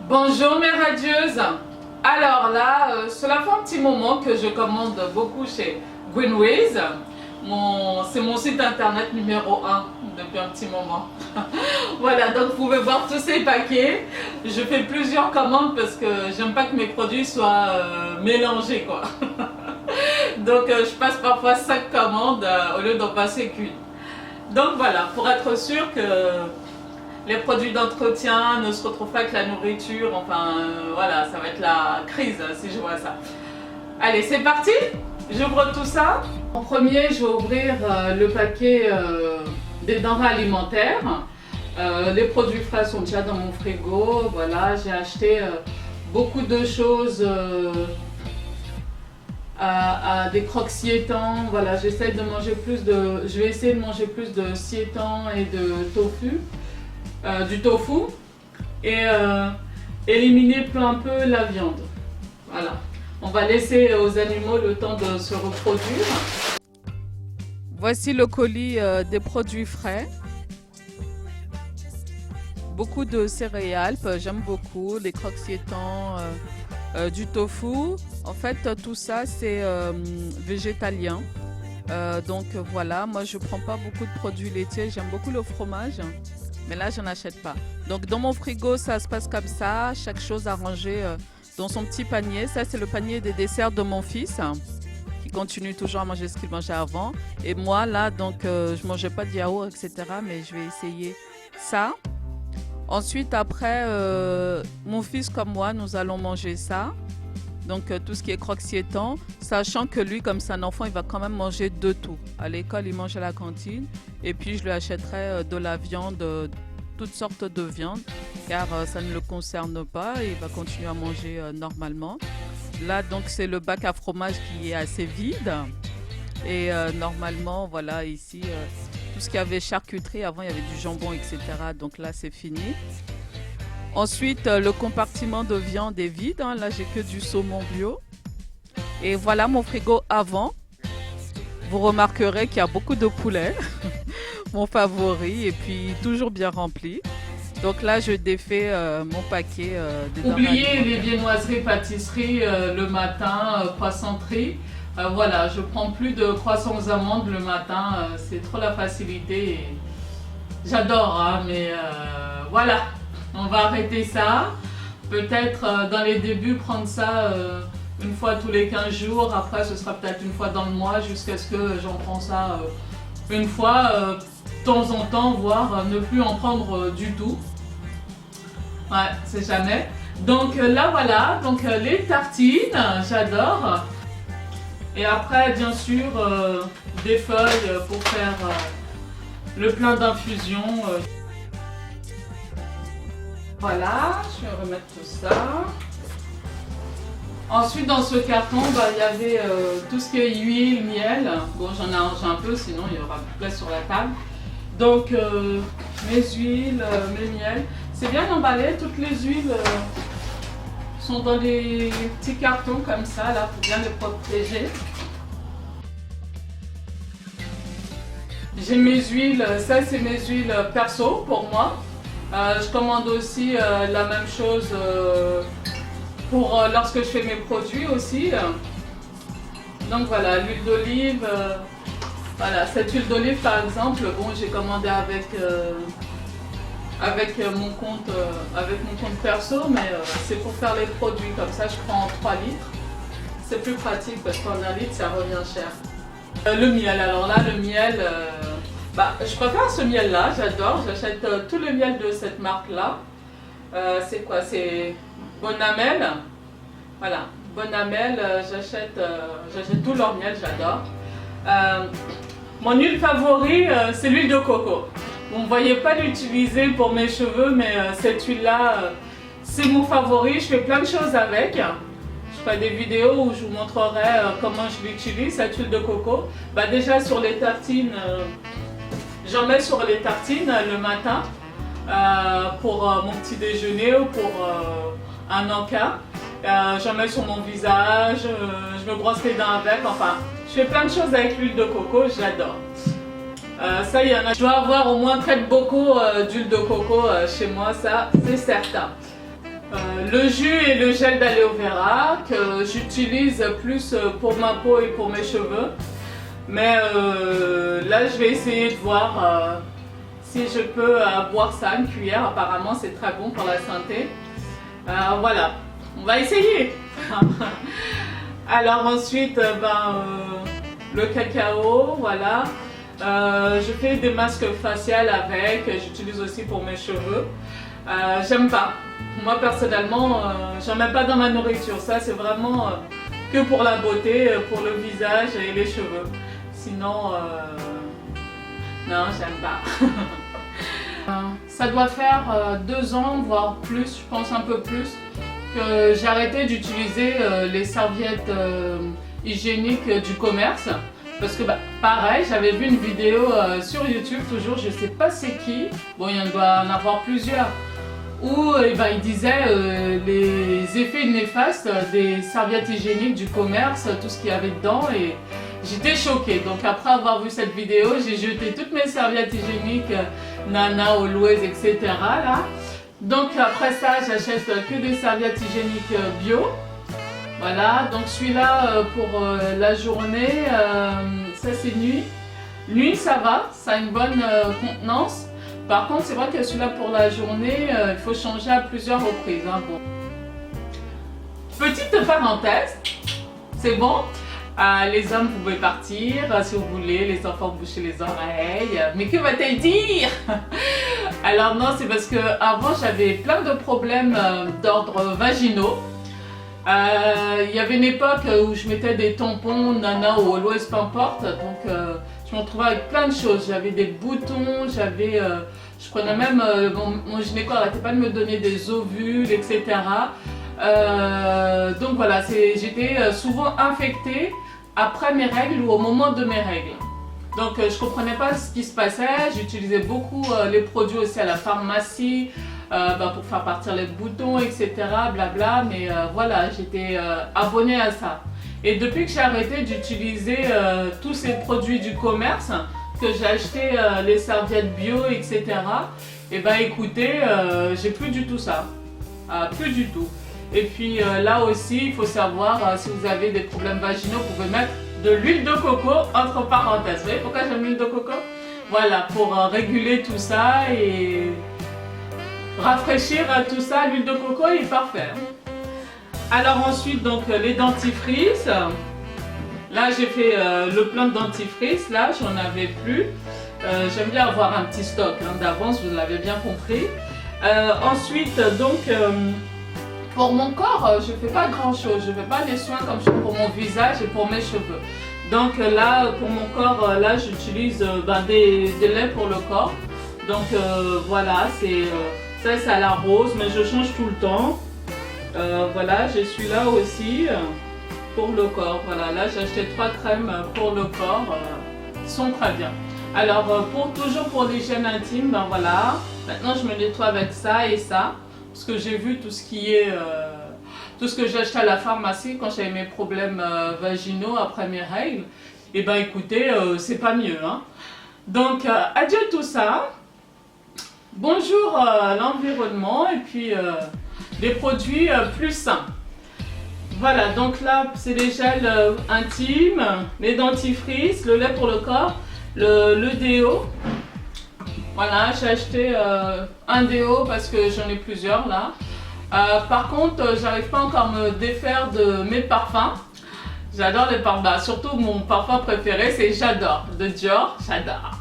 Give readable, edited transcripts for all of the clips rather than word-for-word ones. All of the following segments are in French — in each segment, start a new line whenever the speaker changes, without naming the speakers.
Bonjour mes radieuses. Alors là, cela fait un petit moment que je commande beaucoup chez Greenways. C'est mon site internet numéro 1 depuis un petit moment. Voilà, donc vous pouvez voir tous ces paquets. Je fais plusieurs commandes parce que j'aime pas que mes produits soient mélangés quoi. Donc je passe parfois 5 commandes au lieu d'en passer qu'une. Donc voilà, pour être sûr que les produits d'entretien ne se retrouvent pas avec la nourriture, enfin voilà, ça va être la crise si je vois ça. Allez, c'est parti. J'ouvre tout ça. En premier, je vais ouvrir le paquet des denrées alimentaires. Les produits frais sont déjà dans mon frigo. Voilà, j'ai acheté beaucoup de choses à des croques siétans. Voilà, je vais essayer de manger plus de siétans et de tofu. Du tofu et éliminer un peu la viande. Voilà. On va laisser aux animaux le temps de se reproduire. Voici le colis des produits frais. Beaucoup de céréales, j'aime beaucoup, les croques siétans, du tofu. En fait, tout ça c'est végétalien. Donc voilà, moi je prends pas beaucoup de produits laitiers, j'aime beaucoup le fromage. Mais là, je n'achète pas. Donc, dans mon frigo, ça se passe comme ça. Chaque chose arrangée dans son petit panier. Ça, c'est le panier des desserts de mon fils, qui continue toujours à manger ce qu'il mangeait avant. Et moi, là, donc, je mangeais pas de yaourt, etc. Mais je vais essayer ça. Ensuite, après, mon fils comme moi, nous allons manger ça. Donc, tout ce qui est croque-siétan, sachant que lui, comme c'est un enfant, il va quand même manger de tout. À l'école, il mange à la cantine. Et puis, je lui achèterai de la viande, toutes sortes de viande, car ça ne le concerne pas. Et il va continuer à manger normalement. Là, donc, c'est le bac à fromage qui est assez vide. Et normalement, voilà, ici, tout ce qu'il y avait charcuterie, avant, il y avait du jambon, etc. Donc là, c'est fini. Ensuite, le compartiment de viande est vide. Hein. Là, j'ai que du saumon bio. Et voilà mon frigo avant. Vous remarquerez qu'il y a beaucoup de poulet. Mon favori. Et puis, toujours bien rempli. Donc là, je défais mon paquet des denrées alimentaires. Oubliez les viennoiseries, pâtisseries le matin, croissanterie. Voilà, je prends plus de croissants aux amandes le matin. C'est trop la facilité. Et j'adore, hein, mais voilà. On va arrêter ça. Peut-être dans les débuts prendre ça une fois tous les 15 jours. Après ce sera peut-être une fois dans le mois jusqu'à ce que j'en prends ça une fois de temps en temps, voire ne plus en prendre du tout. Ouais, c'est jamais. Donc là voilà, donc les tartines, j'adore. Et après bien sûr des feuilles pour faire le plein d'infusion. Voilà, je vais remettre tout ça. Ensuite, dans ce carton, il y avait tout ce qui est huile, miel. Bon, j'en ai arrangé un peu, sinon il y aura plus de place sur la table. Donc, mes huiles, mes miels. C'est bien emballé, toutes les huiles sont dans des petits cartons comme ça, là, pour bien les protéger. J'ai mes huiles, ça c'est mes huiles perso pour moi. Je commande aussi la même chose pour lorsque je fais mes produits aussi. Donc voilà, l'huile d'olive. Voilà, cette huile d'olive par exemple, bon, j'ai commandé avec mon compte perso, mais c'est pour faire les produits. Comme ça, je prends 3 litres. C'est plus pratique parce qu'en 1 litre, ça revient cher. Le miel, alors là, le miel. Je préfère ce miel là, j'adore, j'achète tout le miel de cette marque là. C'est quoi? C'est Bonamel. Voilà, Bonamel, j'achète tout leur miel, j'adore. Mon huile favori, c'est l'huile de coco. Vous ne voyez pas l'utiliser pour mes cheveux, mais cette huile là, c'est mon favori, je fais plein de choses avec. Je ferai des vidéos où je vous montrerai comment je l'utilise, cette huile de coco. Déjà sur les tartines. J'en mets sur les tartines le matin pour mon petit déjeuner ou pour un encas. J'en mets sur mon visage, je me brosse les dents avec, enfin, je fais plein de choses avec l'huile de coco, j'adore. Ça, il y en a. Je dois avoir au moins 4 bocaux d'huile de coco chez moi, ça, c'est certain. Le jus et le gel d'aloe vera que j'utilise plus pour ma peau et pour mes cheveux. Mais là, je vais essayer de voir si je peux boire ça, une cuillère. Apparemment, c'est très bon pour la santé. Voilà, on va essayer. Alors ensuite, le cacao, voilà. Je fais des masques faciales avec, j'utilise aussi pour mes cheveux. J'aime pas. Moi personnellement, j'en mets pas dans ma nourriture. Ça c'est vraiment que pour la beauté, pour le visage et les cheveux. Sinon, non, j'aime pas. Ça doit faire 2 ans, voire plus, je pense un peu plus, que j'ai arrêté d'utiliser les serviettes hygiéniques du commerce. Parce que pareil, j'avais vu une vidéo sur YouTube, toujours, je sais pas c'est qui, bon il doit en avoir plusieurs, où il disait les effets néfastes des serviettes hygiéniques du commerce, tout ce qu'il y avait dedans, et j'étais choquée. Donc après avoir vu cette vidéo, j'ai jeté toutes mes serviettes hygiéniques, Nana, Always, etc. là. Donc après ça, j'achète que des serviettes hygiéniques bio. Voilà, donc celui-là pour la journée, ça c'est nuit. Nuit ça va, ça a une bonne contenance. Par contre, c'est vrai que celui-là pour la journée, il faut changer à plusieurs reprises. Hein, bon. Petite parenthèse, c'est bon. Les hommes, vous pouvez partir si vous voulez, les enfants boucher les oreilles. Mais que va-t-elle dire? Alors non, c'est parce que avant j'avais plein de problèmes d'ordre vaginaux. Il y avait une époque où je mettais des tampons, Nana ou Always, peu importe. Donc je me retrouvais avec plein de choses. J'avais des boutons, je prenais même, mon gynéco n'arrêtait pas de me donner des ovules, etc. Donc voilà, j'étais souvent infectée après mes règles ou au moment de mes règles. Donc je ne comprenais pas ce qui se passait. J'utilisais beaucoup les produits aussi à la pharmacie pour faire partir les boutons, etc. Blabla. Mais voilà, j'étais abonnée à ça. Et depuis que j'ai arrêté d'utiliser tous ces produits du commerce, que j'ai acheté les serviettes bio, etc. Et écoutez, j'ai plus du tout ça. Plus du tout. Et puis là aussi, il faut savoir si vous avez des problèmes vaginaux, vous pouvez mettre de l'huile de coco entre parenthèses. Vous voyez pourquoi j'aime l'huile de coco? Voilà, pour réguler tout ça et rafraîchir tout ça. L'huile de coco est parfait. Alors ensuite, donc les dentifrices. Là, j'ai fait le plein de dentifrice. Là, j'en avais plus. J'aime bien avoir un petit stock d'avance, vous l'avez bien compris. Ensuite, donc, pour mon corps, je ne fais pas grand chose. Je ne fais pas des soins comme je fais pour mon visage et pour mes cheveux. Donc là, pour mon corps, là, j'utilise des laits pour le corps. Donc voilà, ça c'est à la rose, mais je change tout le temps. Voilà, j'ai celui-là aussi pour le corps. Voilà, là j'ai acheté 3 crèmes pour le corps, qui sont très bien. Alors toujours pour l'hygiène intime, voilà. Maintenant je me nettoie avec ça et ça, parce que j'ai vu tout ce qui est, tout ce que j'ai acheté à la pharmacie quand j'avais mes problèmes vaginaux après mes règles. Et écoutez, c'est pas mieux. Hein. Donc adieu tout ça. Bonjour l'environnement et puis des produits plus sains. Voilà, donc là c'est les gels intimes, les dentifrices, le lait pour le corps, le déo. Voilà, j'ai acheté un déo parce que j'en ai plusieurs là. Par contre, j'arrive pas encore à me défaire de mes parfums. J'adore les parfums, surtout mon parfum préféré c'est J'adore de Dior, j'adore.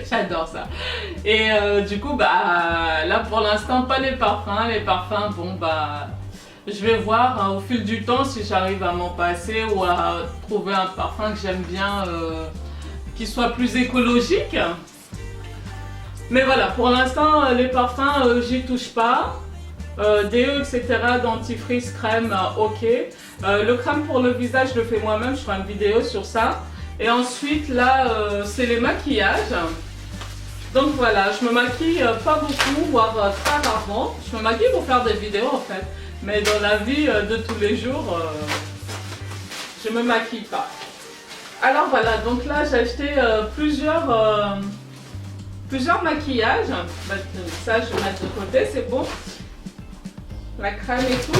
J'adore ça. Et du coup, là pour l'instant pas les parfums, bon je vais voir au fil du temps si j'arrive à m'en passer ou à trouver un parfum que j'aime bien, qui soit plus écologique. Mais voilà, pour l'instant les parfums j'y touche pas. Déo, etc., dentifrice, crème, ok. Le crème pour le visage, je le fais moi-même, je ferai une vidéo sur ça. Et ensuite, là, c'est les maquillages. Donc voilà, je me maquille pas beaucoup, voire très rarement. Je me maquille pour faire des vidéos en fait. Mais dans la vie de tous les jours, je me maquille pas. Alors voilà, donc là, j'ai acheté plusieurs maquillages. Ça, je vais mettre de côté, c'est bon. la crème et tout.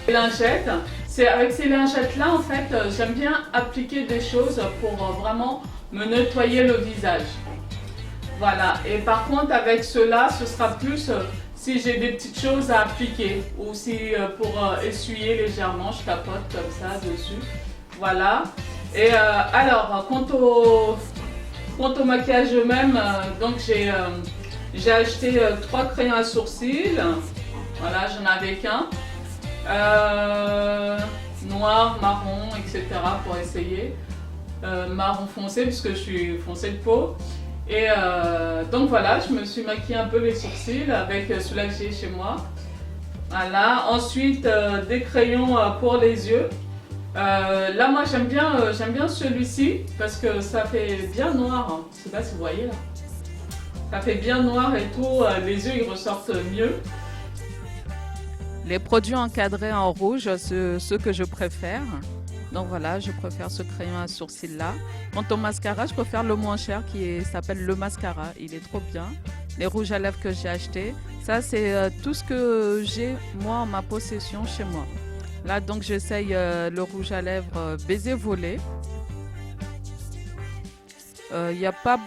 Les lingettes, c'est avec ces lingettes là en fait, j'aime bien appliquer des choses pour vraiment me nettoyer le visage. Voilà, et par contre avec ceux-là, ce sera plus si j'ai des petites choses à appliquer ou si pour essuyer légèrement, je tapote comme ça dessus. Voilà. Et alors, quant au maquillage eux-mêmes, donc j'ai acheté 3 crayons à sourcils. Voilà, j'en avais qu'un. Noir, marron, etc. pour essayer. Marron foncé puisque je suis foncée de peau. Et donc voilà, je me suis maquillée un peu les sourcils avec celui-là que j'ai chez moi. Voilà, ensuite des crayons pour les yeux. Là moi j'aime bien celui-ci parce que ça fait bien noir. Hein. Je sais pas si vous voyez là. Ça fait bien noir et tout, les yeux ils ressortent mieux. Les produits encadrés en rouge, c'est ceux que je préfère. Donc voilà, je préfère ce crayon à sourcils là. Quant au mascara, je préfère le moins cher qui s'appelle le mascara. Il est trop bien. Les rouges à lèvres que j'ai achetés, ça c'est tout ce que j'ai moi en ma possession chez moi. Là donc j'essaye le rouge à lèvres baiser volé. Il n'y a pas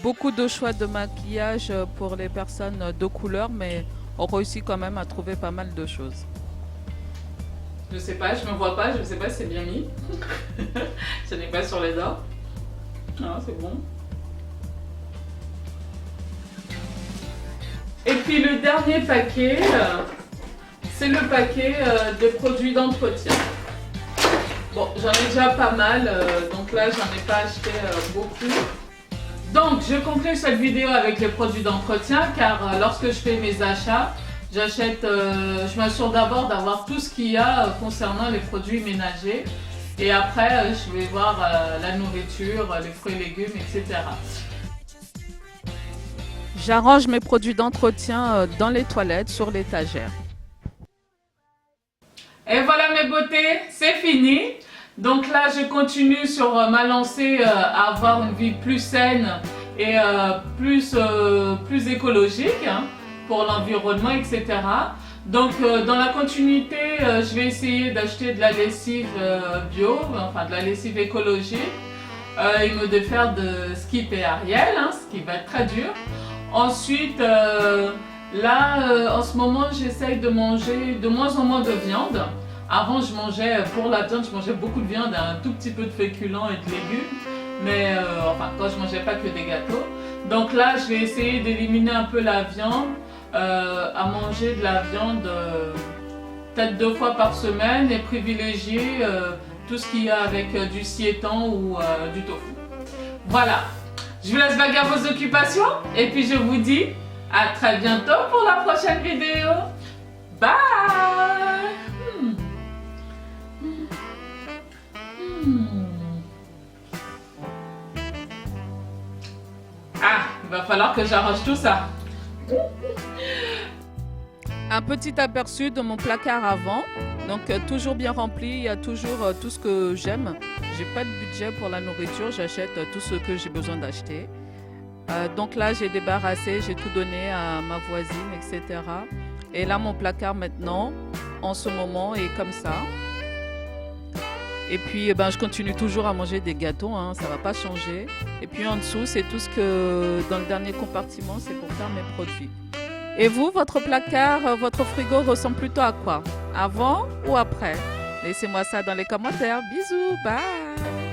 beaucoup de choix de maquillage pour les personnes de couleur, mais on réussit quand même à trouver pas mal de choses. Je sais pas, je me vois pas, je sais pas si c'est bien mis. Ce n'est pas sur les dents. Non, c'est bon. Et puis le dernier paquet, c'est le paquet de produits d'entretien. Bon, j'en ai déjà pas mal, donc là j'en ai pas acheté beaucoup. Donc je conclue cette vidéo avec les produits d'entretien car lorsque je fais mes achats, je m'assure d'abord d'avoir tout ce qu'il y a concernant les produits ménagers et après je vais voir la nourriture, les fruits et légumes, etc. J'arrange mes produits d'entretien dans les toilettes, sur l'étagère. Et voilà mes beautés, c'est fini. Donc là je continue sur ma lancée à avoir une vie plus saine et plus écologique. Hein, pour l'environnement, etc. Donc dans la continuité, je vais essayer d'acheter de la lessive bio, enfin de la lessive écologique et de faire de skip et Ariel, hein, ce qui va être très dur. Ensuite, là, en ce moment, j'essaye de manger de moins en moins de viande. Avant, je mangeais, pour la viande, je mangeais beaucoup de viande, un tout petit peu de féculents et de légumes. Mais enfin, quand je mangeais pas que des gâteaux. Donc là, je vais essayer d'éliminer un peu la viande. À manger de la viande peut-être 2 fois par semaine et privilégier tout ce qu'il y a avec du siétan ou du tofu. Voilà, je vous laisse vaguer à vos occupations et puis je vous dis à très bientôt pour la prochaine vidéo. Bye. Ah, il va falloir que j'arrange tout ça. Un petit aperçu de mon placard avant, donc toujours bien rempli, il y a toujours tout ce que j'aime. J'ai pas de budget pour la nourriture, j'achète tout ce que j'ai besoin d'acheter. Donc là j'ai débarrassé, j'ai tout donné à ma voisine, etc. Et là mon placard maintenant, en ce moment, est comme ça. Et puis je continue toujours à manger des gâteaux, hein, ça va pas changer. Et puis en dessous, c'est tout ce que dans le dernier compartiment, c'est pour faire mes produits. Et vous, votre placard, votre frigo ressemble plutôt à quoi? Avant ou après? Laissez-moi ça dans les commentaires. Bisous, bye!